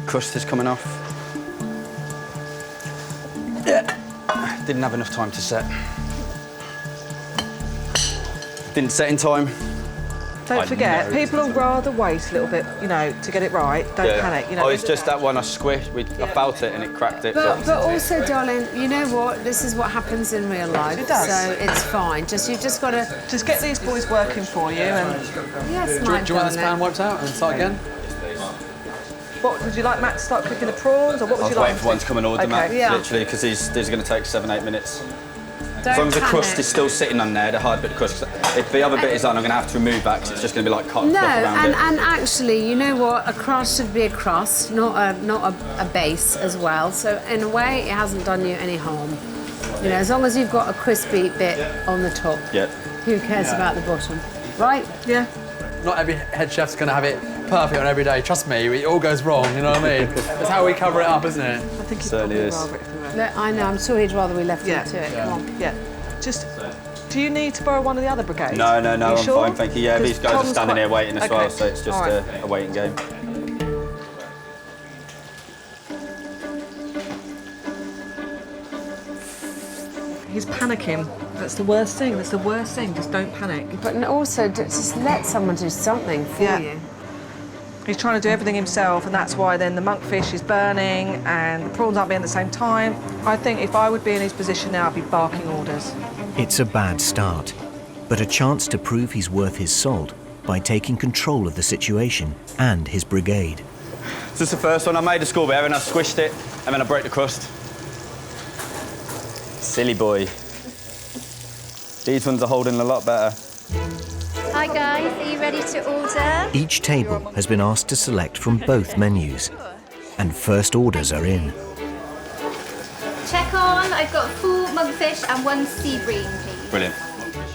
Crust is coming off. Yeah. Didn't have enough time to set. Didn't set in time. Don't forget, people will rather wait a little bit, you know, to get it right. Don't panic, you know. Oh, it's just that one I squished. I felt it and it cracked it. But also, darling, you know what? This is what happens in real life. It does. So it's fine. You've just got to... Just get these boys working for you and... Yes, Do you want this pan wiped out and start again? What, would you like Matt to start cooking the prawns, or what would I was you like? waiting for one to come and order, Matt, Yeah. literally, because these are going to take 7-8 minutes. Don't As long as the crust panic. is still sitting on there, the hard bit of crust. If the other bit is on, I'm going to have to remove that because it's just going to be like cotton No, fluff around it. and actually, you know what? A crust should be a crust, not a base as well. So in a way, it hasn't done you any harm. You know, as long as you've got a crispy bit on the top. Yeah. Who cares about the bottom, right? Yeah. Not every head chef's going to have it perfect on every day. Trust me, it all goes wrong, you know what I mean? That's how we cover it up, isn't it? I think he'd Certainly probably is. rather it if we were. Look, I know, I'm sure he'd rather we left him to it. Come on. Yeah. Just, do you need to borrow one of the other brigades? No, I'm sure? fine, thank you. Yeah, these guys are Tom's standing quite- here waiting as Okay. well, so it's just All right. a waiting game. He's panicking. That's the worst thing. That's the worst thing. Just don't panic. But also, just let someone do something for you. He's trying to do everything himself, and that's why then the monkfish is burning and the prawns aren't being at the same time. I think if I would be in his position now, I'd be barking orders. It's a bad start, but a chance to prove he's worth his salt by taking control of the situation and his brigade. This is the first one. I made a school bear and I squished it and then I broke the crust. Silly boy. These ones are holding a lot better. Hi guys, are you ready to order? Each table has been asked to select from both menus, and first orders are in. Check on, I've got 4 monkfish and 1 sea bream, please. Brilliant.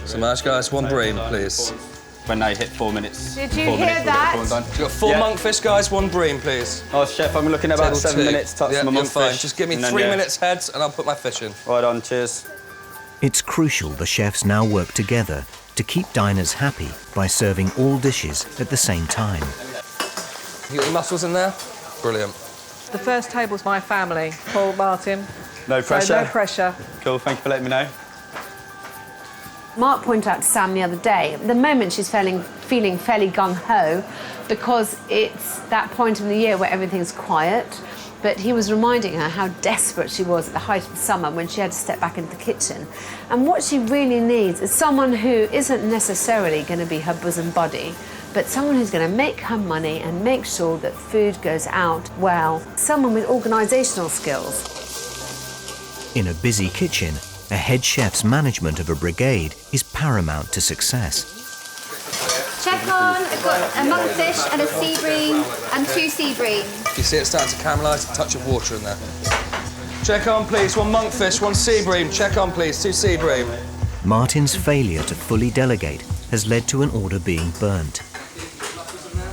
So much, guys, 1 bream, please. When they hit 4 minutes. Did you 4 hear minutes, we'll get the that? prawns done. You've got 4 Yeah. monkfish, guys, 1 bream, please. Oh, chef, I'm looking at about Table 7 2. minutes tops Yeah, for my you're monkfish. fine. Just give me And then, 3 yeah. minutes heads and I'll put my fish in. Right on, cheers. It's crucial the chefs now work together to keep diners happy by serving all dishes at the same time. You got your mussels in there? Brilliant. The first table's my family. Paul, Martin. No pressure. So no pressure. Cool, thank you for letting me know. Mark pointed out to Sam the other day, at the moment she's feeling fairly gung-ho because it's that point in the year where everything's quiet. But he was reminding her how desperate she was at the height of the summer when she had to step back into the kitchen. And what she really needs is someone who isn't necessarily going to be her bosom buddy, but someone who's going to make her money and make sure that food goes out well. Someone with organisational skills. In a busy kitchen, a head chef's management of a brigade is paramount to success. Check on, I've got a monkfish and a sea bream and 2 sea bream. You see it starting to caramelise, a touch of water in there. Check on, please. 1 monkfish, 1 sea bream. Check on, please. 2 sea bream. Martin's failure to fully delegate has led to an order being burnt.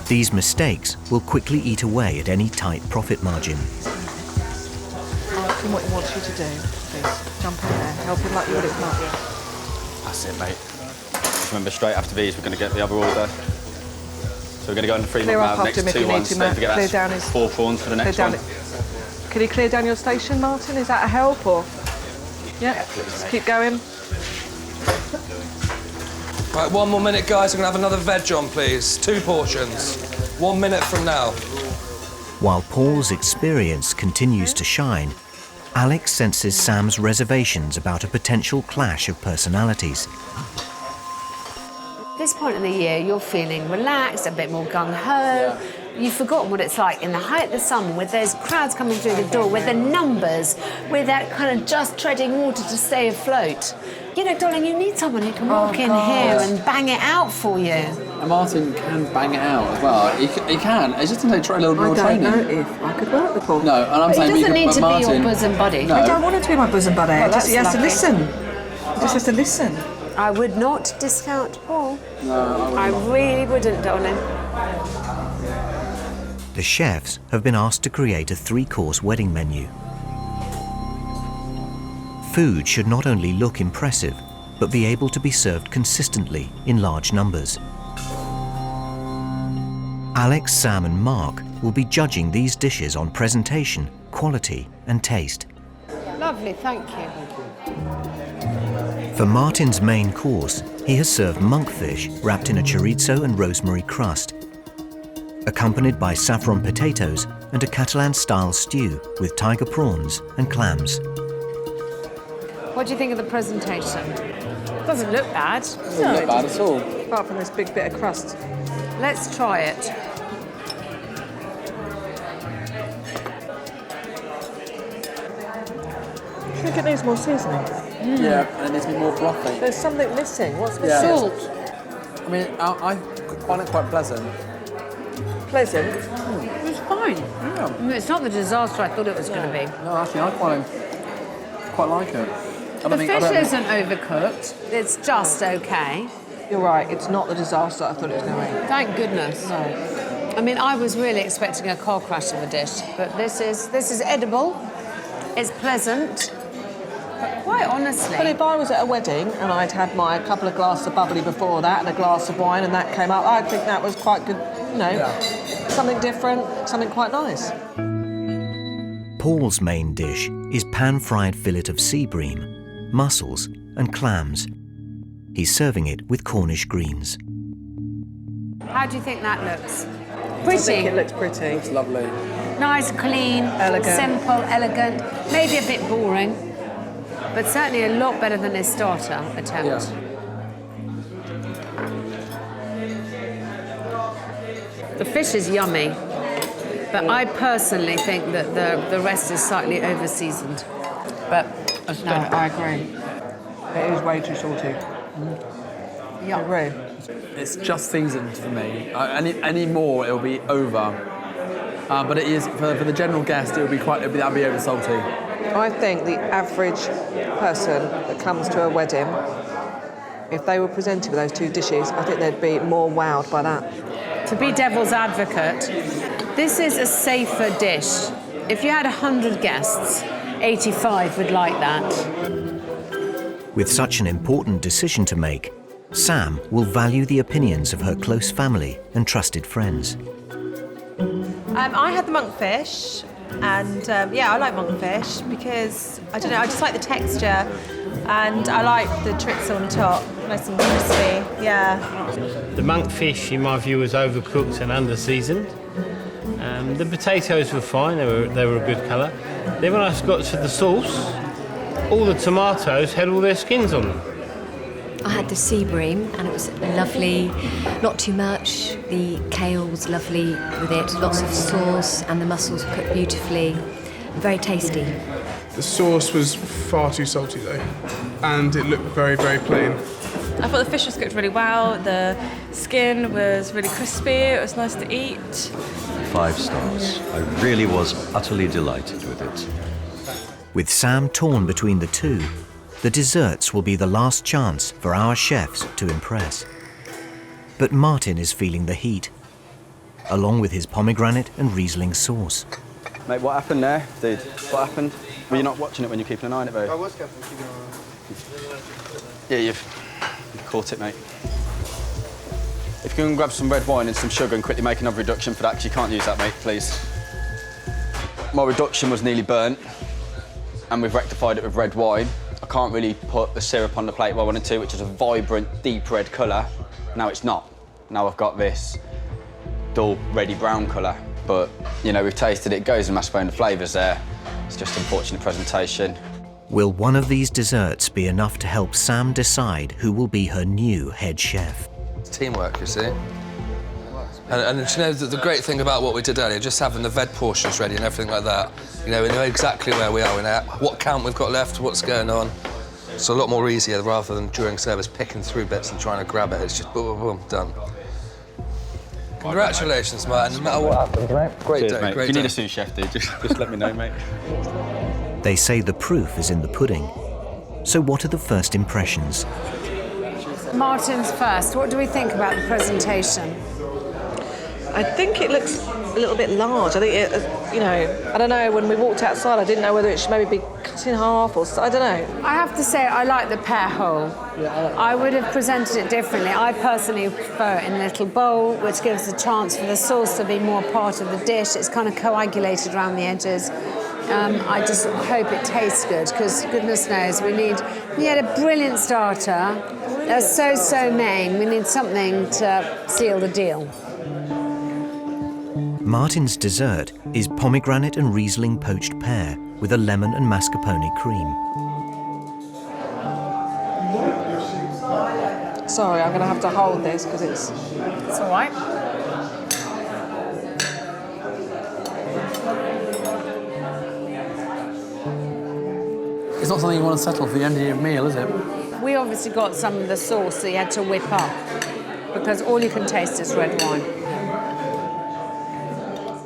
These mistakes will quickly eat away at any tight profit margin. Ask him what he wants you to do, please. Jump in there, help him like you would his mum. That's it, mate. Just remember, straight after these, we're going to get the other order. So we're going to go in the 3 Clear month up now, after next him if 2 you need ones. to, Don't Matt. forget Clear that's down his- 4 prawns for the next Clear one. down Can you clear down your station, Martin? Is that a help or? Yeah, just keep going. Right, 1 more minute, guys. I'm gonna have another veg on, please. 2 portions. 1 minute from now. While Paul's experience continues to shine, Alex senses Sam's reservations about a potential clash of personalities. At this point in the year, you're feeling relaxed, a bit more gung-ho. You've forgotten what it's like in the height of the summer with those crowds coming through the door, with the numbers, with that kind of just treading water to stay afloat. You know, darling, you need someone who can walk in here and bang it out for you. And Martin can bang it out as well. He can. It's just going to take a little more training. I don't know if I could work with Paul. No, and I'm saying he doesn't need to be your bosom buddy. No. I don't want him to be my bosom buddy. Well, He has to listen. He just has to listen. I would not discount Paul. No, I really wouldn't, darling. The chefs have been asked to create a 3-course wedding menu. Food should not only look impressive, but be able to be served consistently in large numbers. Alex, Sam and Mark will be judging these dishes on presentation, quality and taste. Lovely, thank you. For Martin's main course, he has served monkfish wrapped in a chorizo and rosemary crust, accompanied by saffron potatoes and a Catalan-style stew with tiger prawns and clams. What do you think of the presentation? Doesn't look bad. Doesn't look bad at all. Apart from this big bit of crust. Let's try it. I think it needs more seasoning. Yeah, and it needs to be more brothy. There's something missing. What's missing? Yeah. Salt. I mean, I find it quite pleasant. Pleasant? It's fine. Yeah. I mean, it's not the disaster I thought it was going to be. No, actually, I quite like it. The fish isn't overcooked. It's just okay. You're right. It's not the disaster I thought it was going to be. Thank goodness. No. I mean, I was really expecting a car crash of a dish, but this is edible. It's pleasant. But quite honestly... But if I was at a wedding and I'd had my couple of glasses of bubbly before that and a glass of wine and that came up, I'd think that was quite good, you know, something different, something quite nice. Paul's main dish is pan-fried fillet of sea bream, mussels and clams. He's serving it with Cornish greens. How do you think that looks? I Pretty. think it looks pretty. It looks lovely. Nice, clean, elegant. simple, elegant, maybe a bit boring, but certainly a lot better than his starter attempt. Yeah. The fish is yummy, but I personally think that the rest is slightly over-seasoned. But No, I agree. It is way too salty. Yeah. I agree. It's just seasoned for me. Any more, it'll be over. But it is for the general guest. That'll be over salty. I think the average person that comes to a wedding, if they were presented with those 2 dishes, I think they'd be more wowed by that. to be devil's advocate, this is a safer dish. If you had 100 guests, 85 would like that. With such an important decision to make, Sam will value the opinions of her close family and trusted friends. I had the monkfish, and yeah, I like monkfish because, I don't know, I just like the texture, and I like the chorizo on top, nice and crispy, yeah. The monkfish, in my view, was overcooked and under-seasoned. The potatoes were fine, they were a good colour. Then when I got to the sauce, all the tomatoes had all their skins on them. I had the sea bream and it was lovely, not too much. The kale was lovely with it, lots of sauce, and the mussels were cooked beautifully. Very tasty. The sauce was far too salty though, and it looked very, very plain. I thought the fish was cooked really well, the skin was really crispy, it was nice to eat. 5 stars. I really was utterly delighted with it. With Sam torn between the two, the desserts will be the last chance for our chefs to impress. But Martin is feeling the heat, along with his pomegranate and Riesling sauce. Mate, what happened there, dude? What happened? Were you not watching it when you were keeping an eye on it, though? I was keeping an eye on it. Yeah, you've caught it, mate. If you can grab some red wine and some sugar and quickly make another reduction for that, because you can't use that, mate, please. My reduction was nearly burnt, and we've rectified it with red wine. I can't really put the syrup on the plate where I wanted to, which is a vibrant, deep red colour. Now it's not. Now I've got this dull, reddy brown colour. But, you know, we've tasted it, goes in mashed potato, the flavour's there. It's just unfortunate presentation. Will one of these desserts be enough to help Sam decide who will be her new head chef? It's teamwork, you see. And you know, the great thing about what we did earlier, just having the veg portions ready and everything like that, you know, we know exactly where we are, we know what count we've got left, what's going on. It's a lot more easier rather than during service picking through bits and trying to grab it. It's just boom, boom, boom, done. Congratulations, Martin. No matter what happens, mate. Great Cheers, day, mate. great If you day. need a sous chef, dude, just let me know, mate. They say the proof is in the pudding. So what are the first impressions? Martin's first. What do we think about the presentation? I think it looks a little bit large. I think it, you know, I don't know, when we walked outside I didn't know whether it should maybe be cut in half or I don't know. I have to say I like the pear whole. I would have presented it differently. I personally prefer it in a little bowl, which gives a chance for the sauce to be more part of the dish. It's kind of coagulated around the edges. I just hope it tastes good, because goodness knows we had a brilliant starter. That's so main. We need something to seal the deal. Martin's dessert is pomegranate and Riesling poached pear with a lemon and mascarpone cream. Sorry, I'm going to have to hold this because it's all right. It's not something you want to settle for the end of your meal, is it? We obviously got some of the sauce that you had to whip up, because all you can taste is red wine.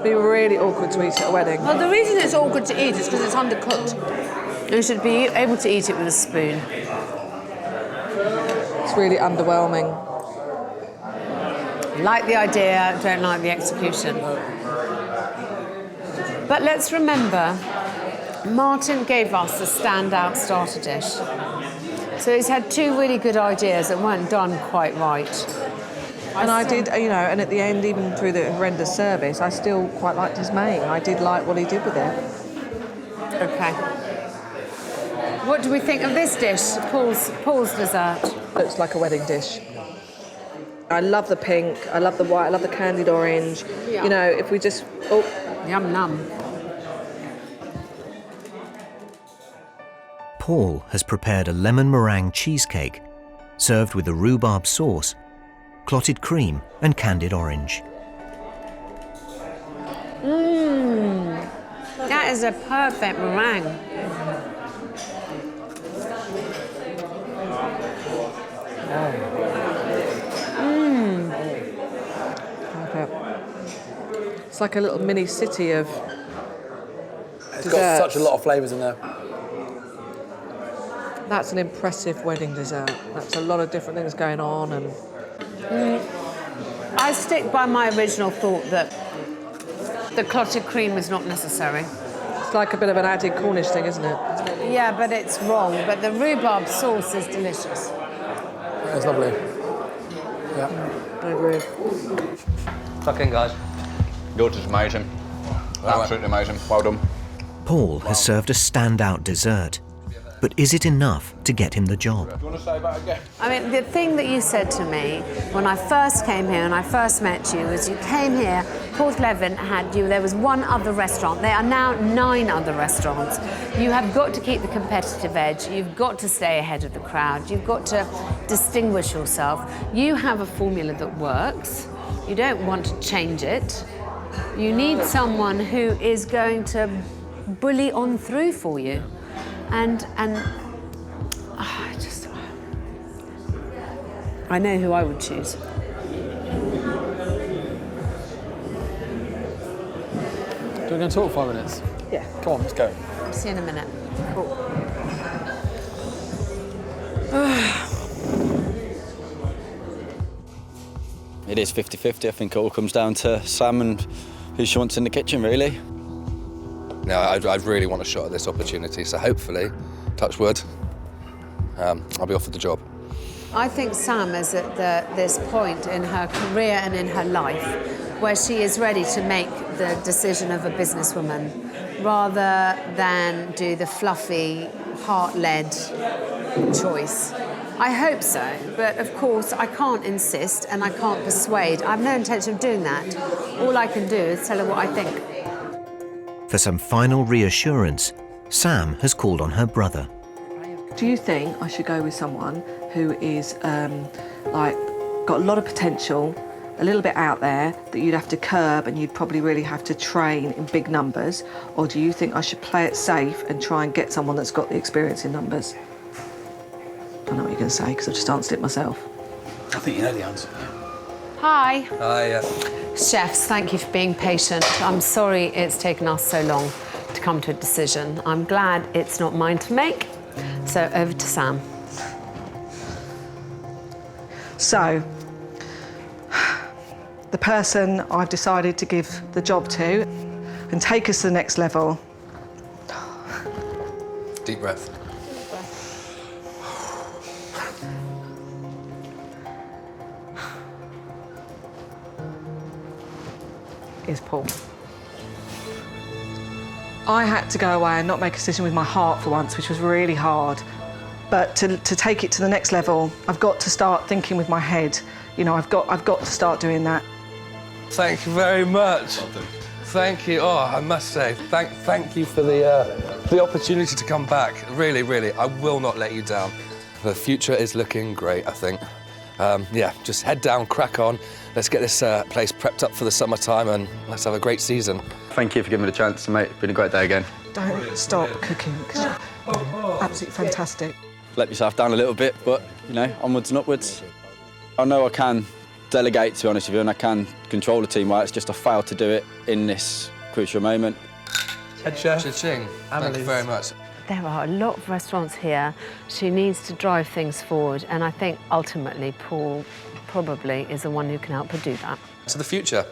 It'd be really awkward to eat at a wedding. Well, the reason it's awkward to eat is because it's undercooked. You should be able to eat it with a spoon. It's really underwhelming. Like the idea, don't like the execution. But let's remember, Martin gave us the standout starter dish. So he's had two really good ideas that weren't done quite right. And I did, you know, and at the end, even through the horrendous service, I still quite liked his main. I did like what he did with it. Okay. What do we think of this dish, Paul's dessert? Looks like a wedding dish. I love the pink, I love the white, I love the candied orange. Yeah. You know, if we just... Oh. Yum, num. Paul has prepared a lemon meringue cheesecake, served with a rhubarb sauce, clotted cream and candied orange. That is a perfect meringue. Perfect. It's like a little mini city of It's got such a lot of flavours in there. That's an impressive wedding dessert. That's a lot of different things going on and... I stick by my original thought that the clotted cream is not necessary. It's like a bit of an added Cornish thing, isn't it? Yeah, but it's wrong. But the rhubarb sauce is delicious. It's lovely. Yeah. I agree. Fucking guys. Yours is amazing. Absolutely amazing. Well done. Paul has served a standout dessert. But is it enough to get him the job? Do you want to say that again? I mean, the thing that you said to me when I first came here and I first met you was you came here, Porthleven had you, there was one other restaurant. There are now 9 other restaurants. You have got to keep the competitive edge. You've got to stay ahead of the crowd. You've got to distinguish yourself. You have a formula that works. You don't want to change it. You need someone who is going to bully on through for you. And I know who I would choose. We're going to talk 5 minutes? Yeah. Come on, let's go. See you in a minute. Cool. It is 50-50. I think it all comes down to Sam and who she wants in the kitchen, really. No, I really want a shot at this opportunity, so hopefully, touch wood, I'll be offered the job. I think Sam is at this point in her career and in her life where she is ready to make the decision of a businesswoman. rather than do the fluffy, heart-led choice. I hope so, but of course I can't insist and I can't persuade. I have no intention of doing that. All I can do is tell her what I think. For some final reassurance, Sam has called on her brother. Do you think I should go with someone who is like got a lot of potential, a little bit out there, that you'd have to curb and you'd probably really have to train in big numbers? Or do you think I should play it safe and try and get someone that's got the experience in numbers? I don't know what you're going to say because I've just answered it myself. I think you know the answer. Hi. Hi. Chefs, thank you for being patient. I'm sorry it's taken us so long to come to a decision. I'm glad it's not mine to make. So over to Sam. So, the person I've decided to give the job to and take us to the next level. Deep breath. Is Paul. I had to go away and not make a decision with my heart for once, which was really hard. But to take it to the next level, I've got to start thinking with my head. You know, I've got to start doing that. Thank you very much. Thank you. Oh, I must say, thank you for the opportunity to come back. Really, really, I will not let you down. The future is looking great, I think. Yeah, just head down, crack on. Let's get this place prepped up for the summertime and let's have a great season. Thank you for giving me the chance, mate. It's been a great day again. Don't stop cooking, because you're absolutely fantastic. Let yourself down a little bit, but, you know, onwards and upwards. I know I can delegate, to be honest with you, and I can control the team well. It's just I failed to do it in this crucial moment. Head chef. Cha-ching. Thank you very much. There are a lot of restaurants here. She needs to drive things forward, and I think ultimately Paul probably is the one who can help her do that. To the future.